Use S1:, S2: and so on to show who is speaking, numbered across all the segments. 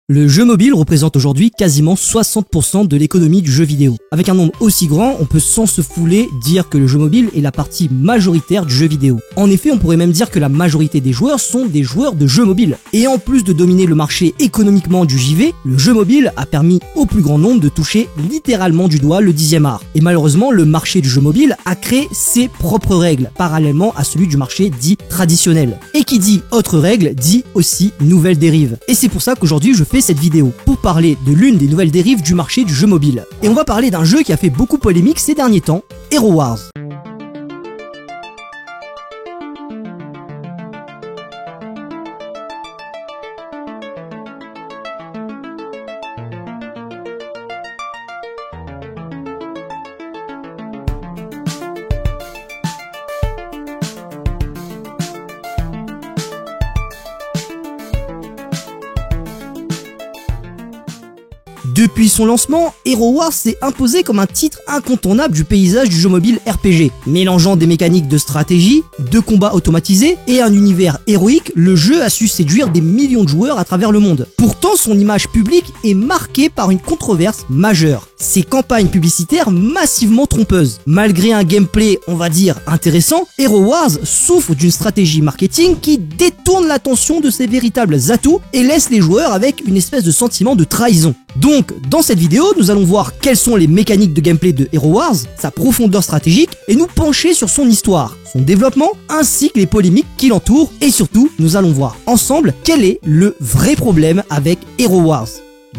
S1: Le jeu mobile représente aujourd'hui quasiment 60% de l'économie du jeu vidéo. Avec un nombre aussi grand, on peut sans se fouler dire que le jeu mobile est la partie majoritaire du jeu vidéo. En effet, on pourrait même dire que la majorité des joueurs sont des joueurs de jeux mobiles. Et en plus de dominer le marché économiquement du JV, le jeu mobile a permis au plus grand nombre de toucher littéralement du doigt le 10e art. Et malheureusement, le marché du jeu mobile a créé ses propres règles, parallèlement à celui du marché dit traditionnel. Et qui dit autre règle, dit aussi nouvelles dérives. Et c'est pour ça qu'aujourd'hui je fais cette vidéo pour parler de l'une des nouvelles dérives du marché du jeu mobile. Et on va parler d'un jeu qui a fait beaucoup polémique ces derniers temps, Hero Wars. Depuis son lancement, Hero Wars s'est imposé comme un titre incontournable du paysage du jeu mobile RPG. Mélangeant des mécaniques de stratégie, de combats automatisés et un univers héroïque, le jeu a su séduire des millions de joueurs à travers le monde. Pourtant, son image publique est marquée par une controverse majeure. Ses campagnes publicitaires massivement trompeuses. Malgré un gameplay, on va dire, intéressant, Hero Wars souffre d'une stratégie marketing qui détourne l'attention de ses véritables atouts et laisse les joueurs avec une espèce de sentiment de trahison. Donc, dans cette vidéo, nous allons voir quelles sont les mécaniques de gameplay de Hero Wars, sa profondeur stratégique, et nous pencher sur son histoire, son développement, ainsi que les polémiques qui l'entourent, et surtout, nous allons voir ensemble quel est le vrai problème avec Hero Wars.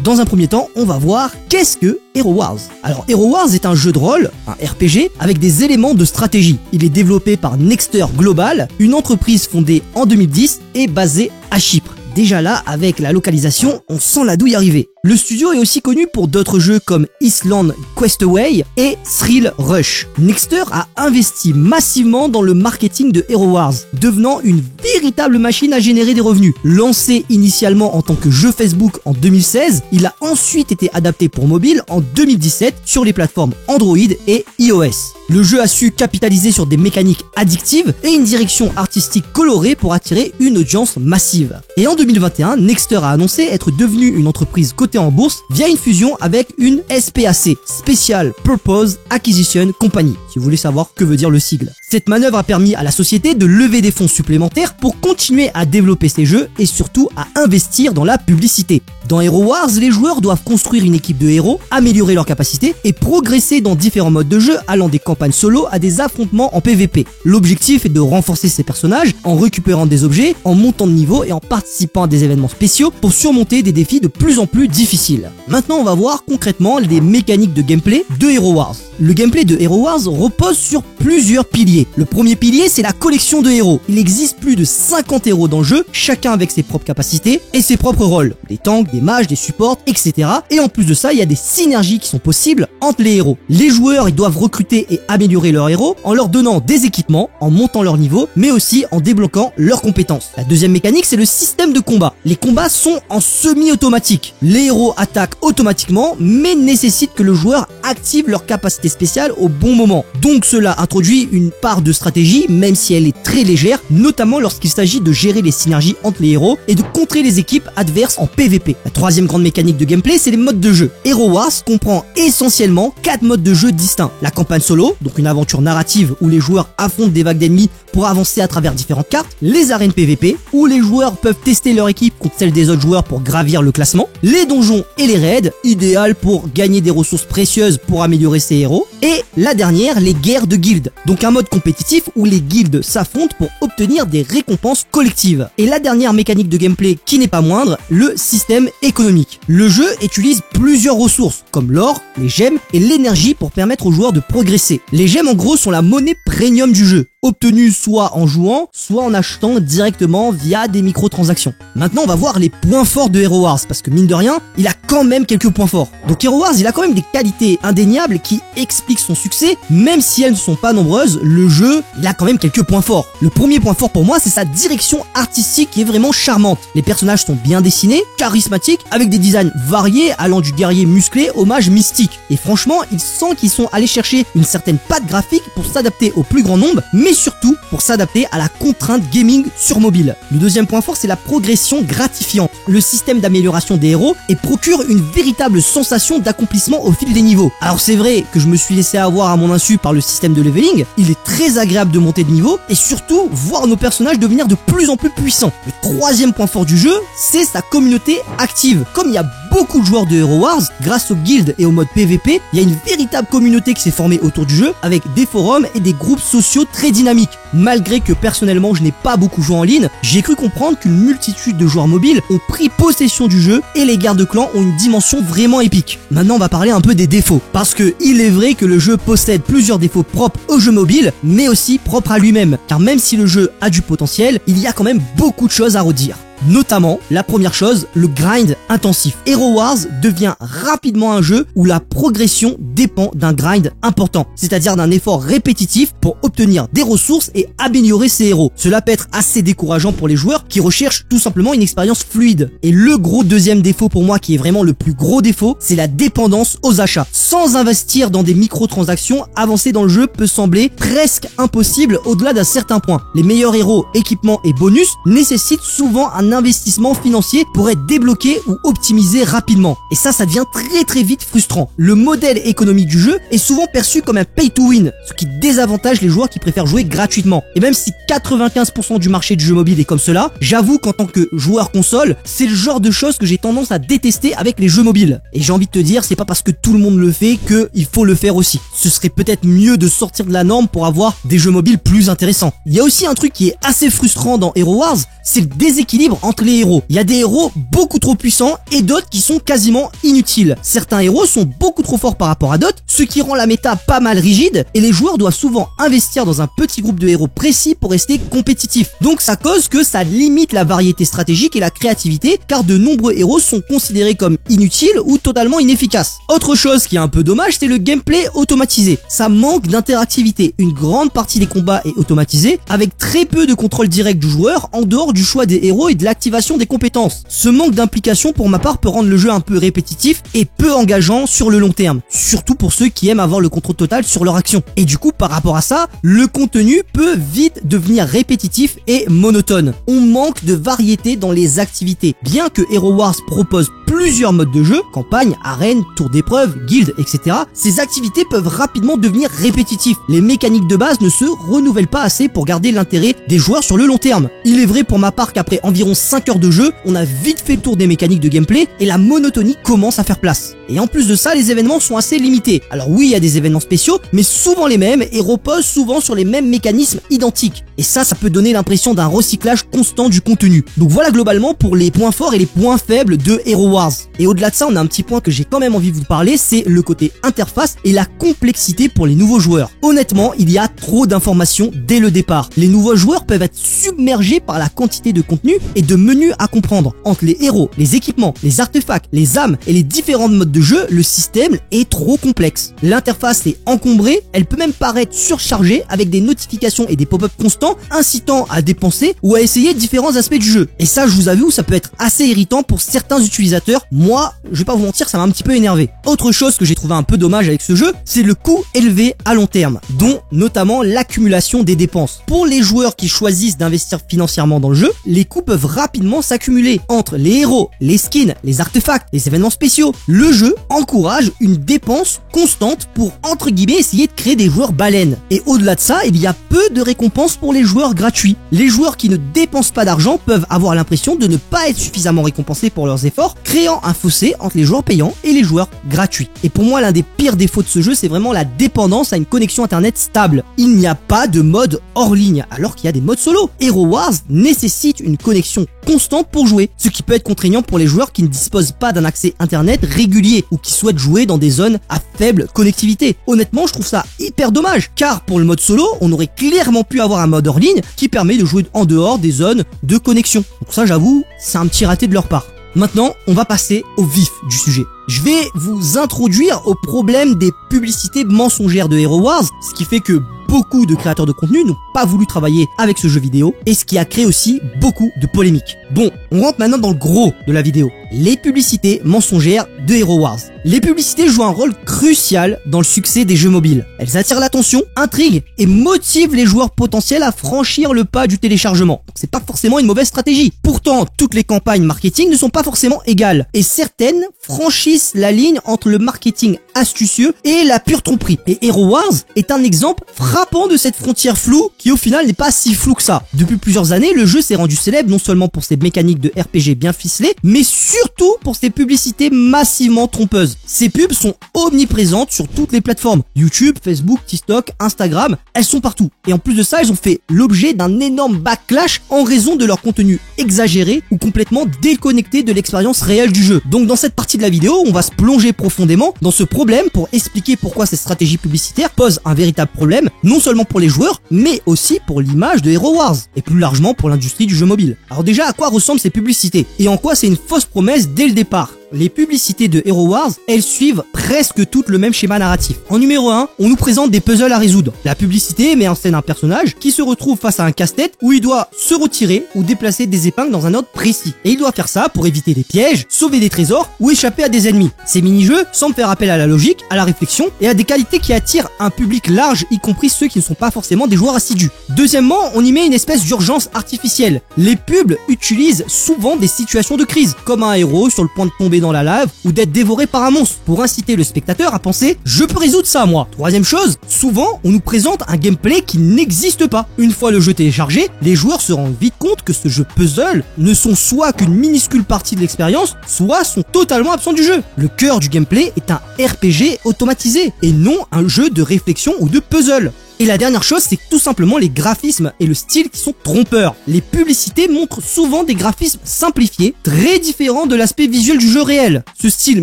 S1: Dans un premier temps, on va voir qu'est-ce que Hero Wars. Alors Hero Wars est un jeu de rôle, un RPG, avec des éléments de stratégie. Il est développé par Nexter Global, une entreprise fondée en 2010 et basée à Chypre. Déjà là, avec la localisation, on sent la douille arriver. Le studio est aussi connu pour d'autres jeux comme Island Questaway et Thrill Rush. Nexter a investi massivement dans le marketing de Hero Wars, devenant une véritable machine à générer des revenus. Lancé initialement en tant que jeu Facebook en 2016, il a ensuite été adapté pour mobile en 2017 sur les plateformes Android et iOS. Le jeu a su capitaliser sur des mécaniques addictives et une direction artistique colorée pour attirer une audience massive. Et en 2021, Nexter a annoncé être devenu une entreprise cotée en bourse via une fusion avec une SPAC, Special Purpose Acquisition Company, si vous voulez savoir que veut dire le sigle. Cette manœuvre a permis à la société de lever des fonds supplémentaires pour continuer à développer ses jeux et surtout à investir dans la publicité. Dans Hero Wars, les joueurs doivent construire une équipe de héros, améliorer leurs capacités et progresser dans différents modes de jeu allant des campagnes solo à des affrontements en PvP. L'objectif est de renforcer ses personnages en récupérant des objets, en montant de niveau et en participant à des événements spéciaux pour surmonter des défis de plus en plus difficiles. Maintenant, on va voir concrètement les mécaniques de gameplay de Hero Wars. Le gameplay de Hero Wars repose sur plusieurs piliers. Le premier pilier, c'est la collection de héros. Il existe plus de 50 héros dans le jeu, chacun avec ses propres capacités et ses propres rôles. Des tanks, des mages, des supports, etc. Et en plus de ça, il y a des synergies qui sont possibles entre les héros. Les joueurs, ils doivent recruter et améliorer leurs héros en leur donnant des équipements, en montant leur niveau, mais aussi en débloquant leurs compétences. La deuxième mécanique, c'est le système de combat. Les combats sont en semi-automatique. Les héros attaquent automatiquement, mais nécessitent que le joueur active leur capacité spéciale au bon moment. Donc cela introduit une part de stratégie, même si elle est très légère, notamment lorsqu'il s'agit de gérer les synergies entre les héros et de contrer les équipes adverses en PvP. La troisième grande mécanique de gameplay, c'est les modes de jeu. Hero Wars comprend essentiellement 4 modes de jeu distincts. La campagne solo, donc une aventure narrative où les joueurs affrontent des vagues d'ennemis pour avancer à travers différentes cartes. Les arènes PvP, où les joueurs peuvent tester leur équipe contre celle des autres joueurs pour gravir le classement. Les donjons et les raids, idéal pour gagner des ressources précieuses pour améliorer ses héros. Et la dernière, les guerres de guildes, donc un mode compétitif où les guildes s'affrontent pour obtenir des récompenses collectives. Et la dernière mécanique de gameplay qui n'est pas moindre, le système économique. Le jeu utilise plusieurs ressources, comme l'or, les gemmes et l'énergie pour permettre aux joueurs de progresser. Les gemmes en gros sont la monnaie premium du jeu, obtenue soit en jouant, soit en achetant directement via des microtransactions. Maintenant, on va voir les points forts de Hero Wars, parce que mine de rien, il a quand même quelques points forts. Donc Hero Wars, il a quand même des qualités indéniables qui expliquent explique son succès, même si elles ne sont pas nombreuses, le jeu, il a quand même quelques points forts. Le premier point fort pour moi, c'est sa direction artistique qui est vraiment charmante. Les personnages sont bien dessinés, charismatiques, avec des designs variés allant du guerrier musclé au mage mystique. Et franchement, il sent qu'ils sont allés chercher une certaine patte graphique pour s'adapter au plus grand nombre, mais surtout pour s'adapter à la contrainte gaming sur mobile. Le deuxième point fort, c'est la progression gratifiante. Le système d'amélioration des héros et procure une véritable sensation d'accomplissement au fil des niveaux. Alors c'est vrai que je me suis laissé avoir à mon insu par le système de leveling, il est très agréable de monter de niveau et surtout voir nos personnages devenir de plus en plus puissants. Le troisième point fort du jeu, c'est sa communauté active. Comme il y a beaucoup de joueurs de Hero Wars, grâce aux guildes et au mode PVP, il y a une véritable communauté qui s'est formée autour du jeu avec des forums et des groupes sociaux très dynamiques. Malgré que personnellement je n'ai pas beaucoup joué en ligne, j'ai cru comprendre qu'une multitude de joueurs mobiles ont pris possession du jeu et les guerres de clans ont une dimension vraiment épique. Maintenant on va parler un peu des défauts, parce que il est vrai que le jeu possède plusieurs défauts propres au jeu mobile, mais aussi propres à lui-même, car même si le jeu a du potentiel, il y a quand même beaucoup de choses à redire. Notamment, la première chose, le grind intensif. Hero Wars devient rapidement un jeu où la progression dépend d'un grind important, c'est-à-dire d'un effort répétitif pour obtenir des ressources et améliorer ses héros. Cela peut être assez décourageant pour les joueurs qui recherchent tout simplement une expérience fluide. Et le gros deuxième défaut pour moi, qui est vraiment le plus gros défaut, c'est la dépendance aux achats. Sans investir dans des microtransactions, avancer dans le jeu peut sembler presque impossible au-delà d'un certain point. Les meilleurs héros, équipements et bonus nécessitent souvent un investissement financier pour être débloqué ou optimisé rapidement. Et ça devient très vite frustrant. Le modèle économique du jeu est souvent perçu comme un pay to win, ce qui désavantage les joueurs qui préfèrent jouer gratuitement. Et même si 95% du marché du jeu mobile est comme cela, j'avoue qu'en tant que joueur console, c'est le genre de choses que j'ai tendance à détester avec les jeux mobiles. Et j'ai envie de te dire, c'est pas parce que tout le monde le fait qu'il faut le faire aussi. Ce serait peut-être mieux de sortir de la norme pour avoir des jeux mobiles plus intéressants. Il y a aussi un truc qui est assez frustrant dans Hero Wars, c'est le déséquilibre entre les héros. Il y a des héros beaucoup trop puissants et d'autres qui sont quasiment inutiles. Certains héros sont beaucoup trop forts par rapport à d'autres, ce qui rend la méta pas mal rigide et les joueurs doivent souvent investir dans un petit groupe de héros précis pour rester compétitifs. Donc ça cause que ça limite la variété stratégique et la créativité, car de nombreux héros sont considérés comme inutiles ou totalement inefficaces. Autre chose qui est un peu dommage, c'est le gameplay automatisé. Ça manque d'interactivité. Une grande partie des combats est automatisée, avec très peu de contrôle direct du joueur en dehors du choix des héros et de l'activation des compétences. Ce manque d'implication pour ma part peut rendre le jeu un peu répétitif et peu engageant sur le long terme, surtout pour ceux qui aiment avoir le contrôle total sur leur action. Et du coup, par rapport à ça, le contenu peut vite devenir répétitif et monotone. On manque de variété dans les activités. Bien que Hero Wars propose plusieurs modes de jeu, campagne, arène, tour d'épreuve, guilde, etc., ces activités peuvent rapidement devenir répétitifs. Les mécaniques de base ne se renouvellent pas assez pour garder l'intérêt des joueurs sur le long terme. Il est vrai pour ma part qu'après environ 5 heures de jeu, on a vite fait le tour des mécaniques de gameplay et la monotonie commence à faire place. Et en plus de ça, les événements sont assez limités. Alors oui, il y a des événements spéciaux, mais souvent les mêmes et reposent souvent sur les mêmes mécanismes identiques. Et ça peut donner l'impression d'un recyclage constant du contenu. Donc voilà globalement pour les points forts et les points faibles de Hero Wars. Et au-delà de ça, on a un petit point que j'ai quand même envie de vous parler, c'est le côté interface et la complexité pour les nouveaux joueurs. Honnêtement, il y a trop d'informations dès le départ. Les nouveaux joueurs peuvent être submergés par la quantité de contenu et de menus à comprendre. Entre les héros, les équipements, les artefacts, les âmes et les différents modes de jeu, le système est trop complexe. L'interface est encombrée, elle peut même paraître surchargée avec des notifications et des pop-up constants incitant à dépenser ou à essayer différents aspects du jeu. Et ça, je vous avoue, ça peut être assez irritant pour certains utilisateurs. Moi, je vais pas vous mentir, ça m'a un petit peu énervé. Autre chose que j'ai trouvé un peu dommage avec ce jeu, c'est le coût élevé à long terme, dont notamment l'accumulation des dépenses. Pour les joueurs qui choisissent d'investir financièrement dans le jeu, les coûts peuvent rapidement s'accumuler entre les héros, les skins, les artefacts, les événements spéciaux. Le jeu encourage une dépense constante pour, entre guillemets, essayer de créer des joueurs baleines. Et au-delà de ça, il y a peu de récompenses pour les joueurs gratuits. Les joueurs qui ne dépensent pas d'argent peuvent avoir l'impression de ne pas être suffisamment récompensés pour leurs efforts, créant un fossé entre les joueurs payants et les joueurs gratuits. Et pour moi, l'un des pires défauts de ce jeu, c'est vraiment la dépendance à une connexion internet stable. Il n'y a pas de mode hors ligne, alors qu'il y a des modes solo. Hero Wars nécessite une connexion constante pour jouer, ce qui peut être contraignant pour les joueurs qui ne disposent pas d'un accès internet régulier ou qui souhaitent jouer dans des zones à faible connectivité. Honnêtement, je trouve ça hyper dommage, car pour le mode solo, on aurait clairement pu avoir un mode hors ligne qui permet de jouer en dehors des zones de connexion. Donc ça, j'avoue, c'est un petit raté de leur part. Maintenant, on va passer au vif du sujet. Je vais vous introduire au problème des publicités mensongères de Hero Wars, ce qui fait que beaucoup de créateurs de contenu n'ont pas voulu travailler avec ce jeu vidéo et ce qui a créé aussi beaucoup de polémiques. Bon, on rentre maintenant dans le gros de la vidéo. Les publicités mensongères de Hero Wars. Les publicités jouent un rôle crucial dans le succès des jeux mobiles. Elles attirent l'attention, intriguent et motivent les joueurs potentiels à franchir le pas du téléchargement. C'est pas forcément une mauvaise stratégie. Pourtant, toutes les campagnes marketing ne sont pas forcément égales et certaines franchissent la ligne entre le marketing astucieux et la pure tromperie. Et Hero Wars est un exemple frappant de cette frontière floue qui au final n'est pas si floue que ça. Depuis plusieurs années, le jeu s'est rendu célèbre non seulement pour ses mécaniques de RPG bien ficelées, mais surtout pour ses publicités massivement trompeuses. Ces pubs sont omniprésentes sur toutes les plateformes. YouTube, Facebook, TikTok, Instagram, elles sont partout. Et en plus de ça, elles ont fait l'objet d'un énorme backlash en raison de leur contenu exagéré ou complètement déconnecté de l'expérience réelle du jeu. Donc dans cette partie de la vidéo, on va se plonger profondément dans ce problème pour expliquer pourquoi ces stratégies publicitaires posent un véritable problème, non seulement pour les joueurs, mais aussi pour l'image de Hero Wars, et plus largement pour l'industrie du jeu mobile. Alors déjà, à quoi ressemblent ces publicités? Et en quoi c'est une fausse promesse dès le départ? Les publicités de Hero Wars, elles suivent presque toutes le même schéma narratif. En numéro 1, on nous présente des puzzles à résoudre. La publicité met en scène un personnage qui se retrouve face à un casse-tête où il doit se retirer ou déplacer des épingles dans un ordre précis. Et il doit faire ça pour éviter des pièges, sauver des trésors ou échapper à des ennemis. Ces mini-jeux semblent faire appel à la logique, à la réflexion et à des qualités qui attirent un public large, y compris ceux qui ne sont pas forcément des joueurs assidus. Deuxièmement, on y met une espèce d'urgence artificielle. Les pubs utilisent souvent des situations de crise, comme un héros sur le point de tomber dans la lave ou d'être dévoré par un monstre pour inciter le spectateur à penser « je peux résoudre ça moi ». Troisième chose, souvent on nous présente un gameplay qui n'existe pas. Une fois le jeu téléchargé, les joueurs se rendent vite compte que ce jeu puzzle ne sont soit qu'une minuscule partie de l'expérience, soit sont totalement absents du jeu. Le cœur du gameplay est un RPG automatisé et non un jeu de réflexion ou de puzzle. Et la dernière chose, c'est tout simplement les graphismes et le style qui sont trompeurs. Les publicités montrent souvent des graphismes simplifiés, très différents de l'aspect visuel du jeu réel. Ce style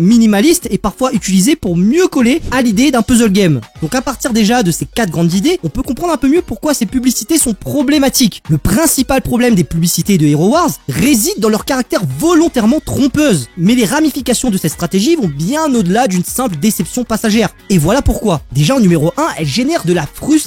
S1: minimaliste est parfois utilisé pour mieux coller à l'idée d'un puzzle game. Donc à partir déjà de ces 4 grandes idées, on peut comprendre un peu mieux pourquoi ces publicités sont problématiques. Le principal problème des publicités de Hero Wars réside dans leur caractère volontairement trompeuse. Mais les ramifications de cette stratégie vont bien au-delà d'une simple déception passagère. Et voilà pourquoi. Déjà en numéro 1, elles génèrent de la frustration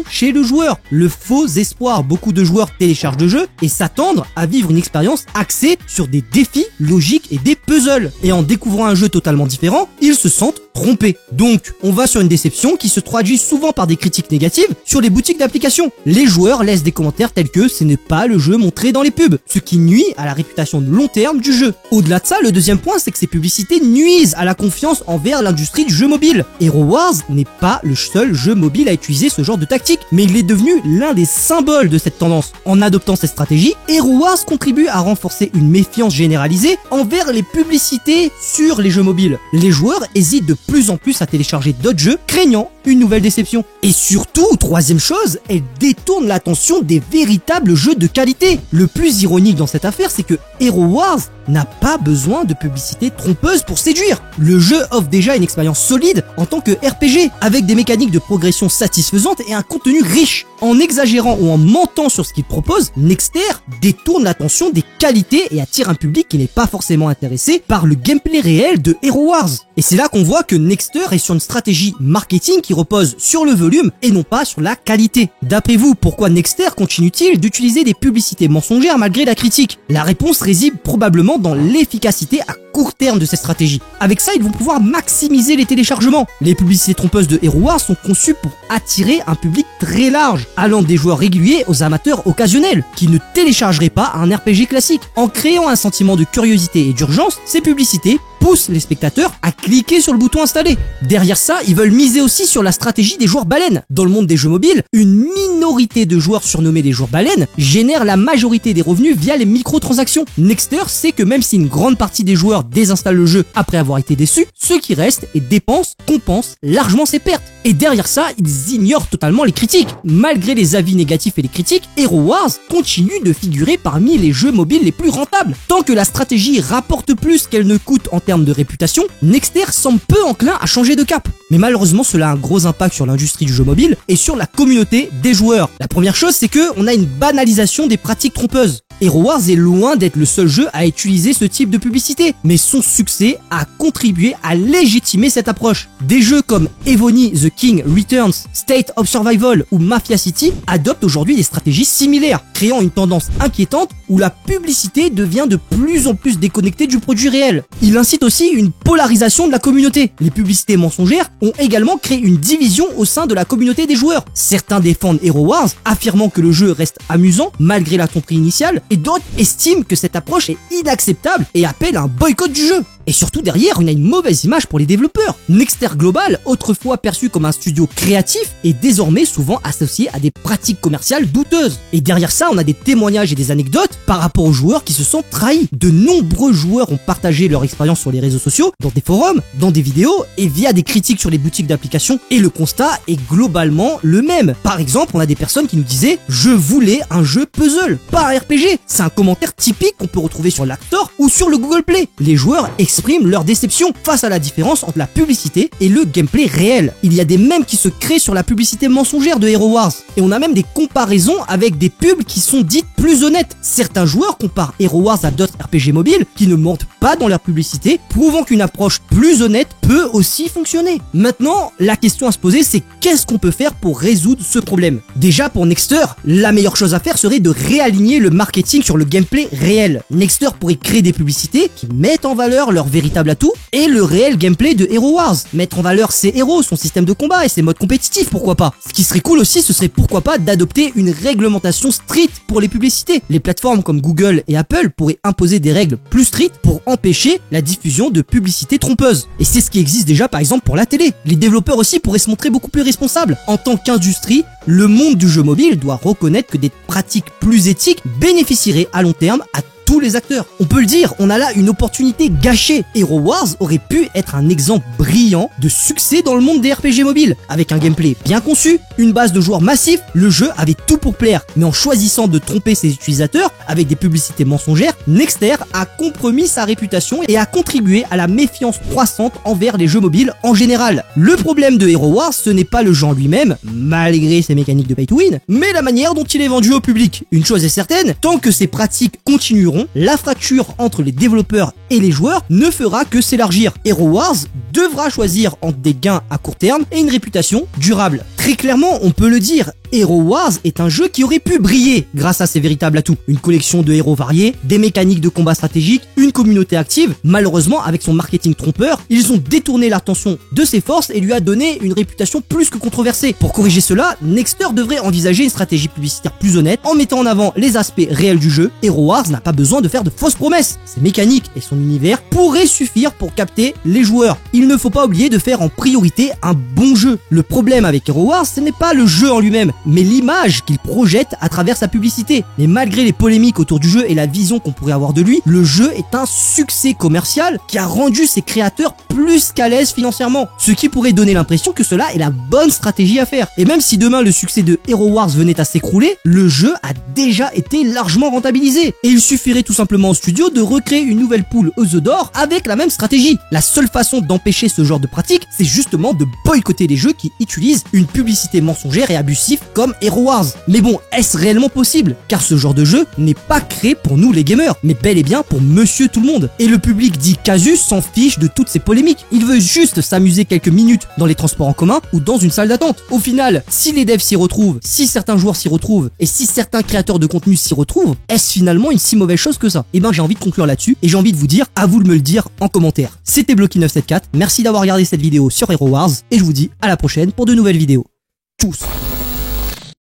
S1: chez le joueur. Le faux espoir, beaucoup de joueurs téléchargent le jeu et s'attendent à vivre une expérience axée sur des défis logiques et des puzzles. Et en découvrant un jeu totalement différent, ils se sentent trompés. Donc, on va sur une déception qui se traduit souvent par des critiques négatives sur les boutiques d'applications. Les joueurs laissent des commentaires tels que ce n'est pas le jeu montré dans les pubs, ce qui nuit à la réputation de long terme du jeu. Au-delà de ça, le deuxième point, c'est que ces publicités nuisent à la confiance envers l'industrie du jeu mobile. Hero Wars n'est pas le seul jeu mobile à utiliser ce genre de tactique, mais il est devenu l'un des symboles de cette tendance. En adoptant cette stratégie, Hero Wars contribue à renforcer une méfiance généralisée envers les publicités sur les jeux mobiles. Les joueurs hésitent de plus en plus à télécharger d'autres jeux, craignant une nouvelle déception. Et surtout, troisième chose, elle détourne l'attention des véritables jeux de qualité. Le plus ironique dans cette affaire, c'est que Hero Wars n'a pas besoin de publicité trompeuse pour séduire. Le jeu offre déjà une expérience solide en tant que RPG, avec des mécaniques de progression satisfaisantes et un contenu riche. En exagérant ou en mentant sur ce qu'il propose, Nexter détourne l'attention des qualités et attire un public qui n'est pas forcément intéressé par le gameplay réel de Hero Wars. Et c'est là qu'on voit que Nexter est sur une stratégie marketing qui repose sur le volume et non pas sur la qualité. D'après vous, pourquoi Nexter continue-t-il d'utiliser des publicités mensongères malgré la critique? La réponse réside probablement dans l'efficacité à court terme de cette stratégie. Avec ça, ils vont pouvoir maximiser les téléchargements. Les publicités trompeuses de Hero Wars sont conçues pour attirer un public très large, allant des joueurs réguliers aux amateurs occasionnels, qui ne téléchargeraient pas un RPG classique. En créant un sentiment de curiosité et d'urgence, ces publicités poussent les spectateurs à cliquer sur le bouton installer. Derrière ça, ils veulent miser aussi sur la stratégie des joueurs baleines. Dans le monde des jeux mobiles, une minorité de joueurs surnommés les joueurs baleines génèrent la majorité des revenus via les microtransactions. Nexter sait que même si une grande partie des joueurs désinstallent le jeu après avoir été déçus, ceux qui restent et dépensent compensent largement ces pertes. Et derrière ça, ils ignorent totalement les critiques. Malgré les avis négatifs et les critiques, Hero Wars continue de figurer parmi les jeux mobiles les plus rentables. Tant que la stratégie rapporte plus qu'elle ne coûte en termes de réputation, Nexter semble peu enclin à changer de cap. Mais malheureusement, cela a un gros impact sur l'industrie du jeu mobile et sur la communauté des joueurs. La première chose, c'est que on a une banalisation des pratiques trompeuses. Hero Wars est loin d'être le seul jeu à utiliser ce type de publicité, mais son succès a contribué à légitimer cette approche. Des jeux comme Evony The King Returns, State of Survival ou Mafia City adoptent aujourd'hui des stratégies similaires, créant une tendance inquiétante où la publicité devient de plus en plus déconnectée du produit réel. Il incite aussi une polarisation de la communauté. Les publicités mensongères ont également créé une division au sein de la communauté des joueurs. Certains défendent Hero Wars, affirmant que le jeu reste amusant malgré la tromperie initiale, et d'autres estiment que cette approche est inacceptable et appellent à un boycott du jeu. Et surtout derrière, on a une mauvaise image pour les développeurs. Nexter Global, autrefois perçu comme un studio créatif, est désormais souvent associé à des pratiques commerciales douteuses. Et derrière ça, on a des témoignages et des anecdotes par rapport aux joueurs qui se sentent trahis. De nombreux joueurs ont partagé leur expérience sur les réseaux sociaux, dans des forums, dans des vidéos et via des critiques sur les boutiques d'applications, et le constat est globalement le même. Par exemple, on a des personnes qui nous disaient « Je voulais un jeu puzzle, pas un RPG ». C'est un commentaire typique qu'on peut retrouver sur l'App Store ou sur le Google Play. Les joueurs expriment leur déception face à la différence entre la publicité et le gameplay réel. Il y a des mèmes qui se créent sur la publicité mensongère de Hero Wars, et on a même des comparaisons avec des pubs qui sont dites plus honnêtes. Certains joueurs comparent Hero Wars à d'autres RPG mobiles qui ne mentent pas dans leur publicité, prouvant qu'une approche plus honnête peut aussi fonctionner. Maintenant, la question à se poser, c'est qu'est-ce qu'on peut faire pour résoudre ce problème? Déjà, pour Nexter, la meilleure chose à faire serait de réaligner le marketing sur le gameplay réel. Nexter pourrait créer des publicités qui mettent en valeur leur véritable atout et le réel gameplay de Hero Wars. Mettre en valeur ses héros, son système de combat et ses modes compétitifs, pourquoi pas. Ce qui serait cool aussi, ce serait pourquoi pas d'adopter une réglementation stricte pour les publicités. Les plateformes comme Google et Apple pourraient imposer des règles plus strictes pour empêcher la diffusion de publicités trompeuses. Et c'est ce qui existe déjà par exemple pour la télé. Les développeurs aussi pourraient se montrer beaucoup plus responsables. En tant qu'industrie, le monde du jeu mobile doit reconnaître que des pratiques plus éthiques bénéficieraient à long terme à tous les acteurs. On peut le dire, on a là une opportunité gâchée. Hero Wars aurait pu être un exemple brillant de succès dans le monde des RPG mobiles. Avec un gameplay bien conçu, une base de joueurs massif, le jeu avait tout pour plaire. Mais en choisissant de tromper ses utilisateurs avec des publicités mensongères, Nexter a compromis sa réputation et a contribué à la méfiance croissante envers les jeux mobiles en général. Le problème de Hero Wars, ce n'est pas le jeu en lui-même, malgré ses mécaniques de pay to win, mais la manière dont il est vendu au public. Une chose est certaine, tant que ces pratiques continueront, la fracture entre les développeurs et les joueurs ne fera que s'élargir. Hero Wars devra choisir entre des gains à court terme et une réputation durable. Très clairement, on peut le dire, Hero Wars est un jeu qui aurait pu briller grâce à ses véritables atouts. Une collection de héros variés, des mécaniques de combat stratégiques, une communauté active. Malheureusement, avec son marketing trompeur, ils ont détourné l'attention de ses forces et lui a donné une réputation plus que controversée. Pour corriger cela, Nexter devrait envisager une stratégie publicitaire plus honnête en mettant en avant les aspects réels du jeu. Hero Wars n'a pas besoin de faire de fausses promesses. Ses mécaniques et son univers pourraient suffire pour capter les joueurs. Il ne faut pas oublier de faire en priorité un bon jeu. Le problème avec Hero Wars, ce n'est pas le jeu en lui-même, mais l'image qu'il projette à travers sa publicité. Mais malgré les polémiques autour du jeu et la vision qu'on pourrait avoir de lui, le jeu est un succès commercial qui a rendu ses créateurs plus qu'à l'aise financièrement, ce qui pourrait donner l'impression que cela est la bonne stratégie à faire. Et même si demain le succès de Hero Wars venait à s'écrouler, le jeu a déjà été largement rentabilisé. Et il suffirait tout simplement au studio de recréer une nouvelle poule aux œufs d'or avec la même stratégie. La seule façon d'empêcher ce genre de pratique, c'est justement de boycotter les jeux qui utilisent une publicité mensongère et abusive comme Hero Wars. Mais bon, est-ce réellement possible? Car ce genre de jeu n'est pas créé pour nous les gamers, mais bel et bien pour monsieur tout le monde. Et le public dit Casus s'en fiche de toutes ces polémiques. Il veut juste s'amuser quelques minutes dans les transports en commun ou dans une salle d'attente. Au final, si les devs s'y retrouvent, si certains joueurs s'y retrouvent et si certains créateurs de contenu s'y retrouvent, est-ce finalement une si mauvaise chose que ça? Et ben j'ai envie de conclure là-dessus et j'ai envie de vous dire, à vous de me le dire en commentaire. C'était Blocky974, merci d'avoir regardé cette vidéo sur Hero Wars et je vous dis à la prochaine pour de nouvelles vidéos. Tchuss.